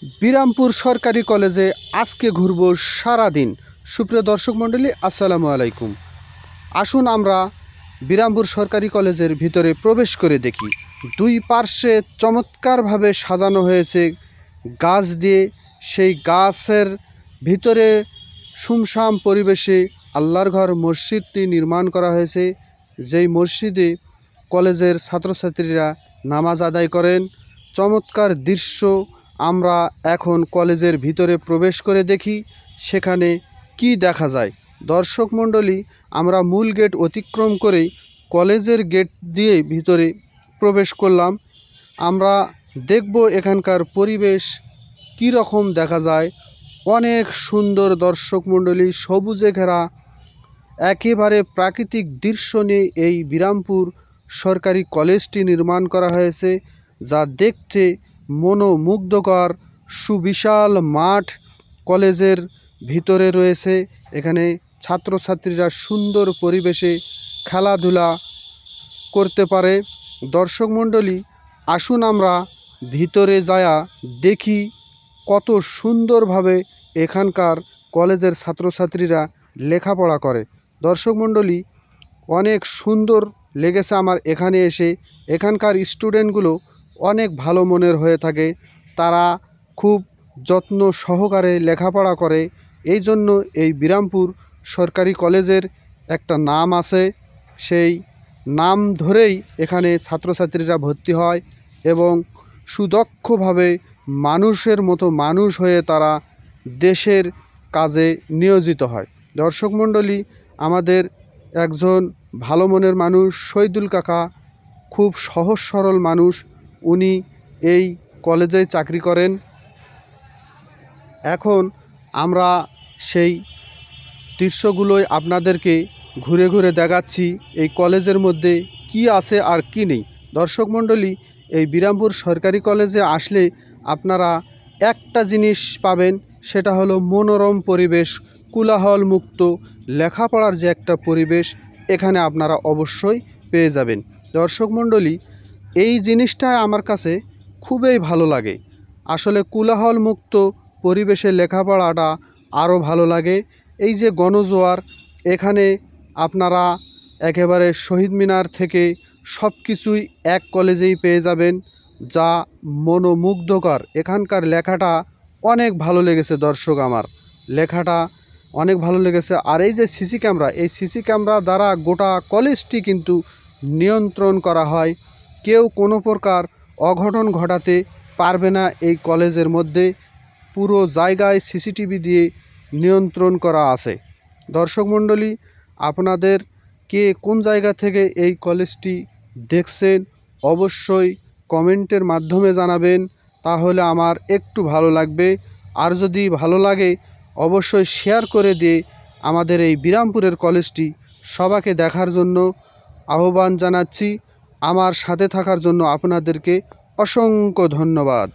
বিরামপুর সরকারি কলেজে আজকে ঘুরব সারাদিন। সুপ্রিয় দর্শক মণ্ডলী, আসসালামু আলাইকুম। আসুন আমরা বিরামপুর সরকারি কলেজের ভিতরে প্রবেশ করে দেখি। দুই পার্শ্বে চমৎকারভাবে সাজানো হয়েছে গাছ দিয়ে। সেই গাছের ভিতরে সুমসাম পরিবেশে আল্লাহর ঘর মসজিদটি নির্মাণ করা হয়েছে, যেই মসজিদে কলেজের ছাত্রছাত্রীরা নামাজ আদায় করেন। চমৎকার দৃশ্য। আমরা এখন কলেজের ভিতরে প্রবেশ করে দেখি সেখানে কি দেখা যায়। দর্শক মণ্ডলী, আমরা মূল গেট অতিক্রম করেই কলেজের গেট দিয়ে ভিতরে প্রবেশ করলাম। আমরা দেখব এখানকার পরিবেশ কী রকম দেখা যায়। অনেক সুন্দর দর্শক মণ্ডলী, সবুজে ঘেরা একেবারে প্রাকৃতিক দৃশ্য নিয়ে এই বিরামপুর সরকারি কলেজটি নির্মাণ করা হয়েছে, যা দেখতে মনোমুগ্ধকর। সুবিশাল মাঠ কলেজের ভিতরে রয়েছে। এখানে ছাত্রছাত্রীরা সুন্দর পরিবেশে খেলাধুলা করতে পারে। দর্শক মণ্ডলী, আসুন আমরা ভিতরে যায়া দেখি কত সুন্দরভাবে এখানকার কলেজের ছাত্রছাত্রীরা লেখাপড়া করে। দর্শক মণ্ডলী, অনেক সুন্দর লেগেছে আমার এখানে এসে। এখানকার স্টুডেন্টগুলো অনেক ভালো মনের হয়ে থাকে। তারা খুব যত্ন সহকারে লেখাপড়া করে। এই জন্য এই বিরামপুর সরকারি কলেজের একটা নাম আছে। সেই নাম ধরেই এখানে ছাত্রছাত্রীরা ভর্তি হয় এবং সুদক্ষভাবে মানুষের মতো মানুষ হয়ে তারা দেশের কাজে নিয়োজিত হয়। দর্শক মণ্ডলী, আমাদের একজন ভালো মনের মানুষ শহীদুল কাকা, খুব সহজ সরল মানুষ। উনি এই কলেজেই চাকরি করেন। এখন আমরা সেই দৃশ্যগুলোই আপনাদেরকে ঘুরে ঘুরে দেখাচ্ছি এই কলেজের মধ্যে কি আছে আর কি নেই। দর্শক মণ্ডলী, এই বিরামপুর সরকারি কলেজে আসলে আপনারা একটা জিনিস পাবেন, সেটা হলো মনোরম পরিবেশ, কোলাহল মুক্ত লেখাপড়ার যে একটা পরিবেশ এখানে আপনারা অবশ্যই পেয়ে যাবেন। দর্শক মণ্ডলী, এই জিনিসটা আমার কাছে খুবই ভালো লাগে। আসলে কোলাহল মুক্ত পরিবেশে লেখাপড়াটা আরও ভালো লাগে। এই যে গণজোয়ার, এখানে আপনারা একেবারে শহীদ মিনার থেকে সব কিছুই এক কলেজেই পেয়ে যাবেন, যা মনোমুগ্ধকর। এখানকার লেখাটা অনেক ভালো লেগেছে দর্শক, আমার লেখাটা অনেক ভালো লেগেছে। আর এই যে সিসি ক্যামেরা, এই সিসি ক্যামেরা দ্বারা গোটা কলেজটি কিন্তু নিয়ন্ত্রণ করা হয়। কেউ কোনো প্রকার অঘটন ঘটাতে পারবে না। এই কলেজের মধ্যে পুরো জায়গায় সিসিটিভি দিয়ে নিয়ন্ত্রণ করা আছে। দর্শক মণ্ডলী, আপনাদের কে কোন জায়গা থেকে এই কলেজটি দেখছেন অবশ্যই কমেন্টের মাধ্যমে জানাবেন, তাহলে আমার একটু ভালো লাগবে। আর যদি ভালো লাগে অবশ্যই শেয়ার করে দিয়ে আমাদের এই বিরামপুরের কলেজটি সবাইকে দেখার জন্য আহ্বান জানাচ্ছি। আমার সাথে থাকার জন্য আপনাদেরকে অসংখ্য ধন্যবাদ।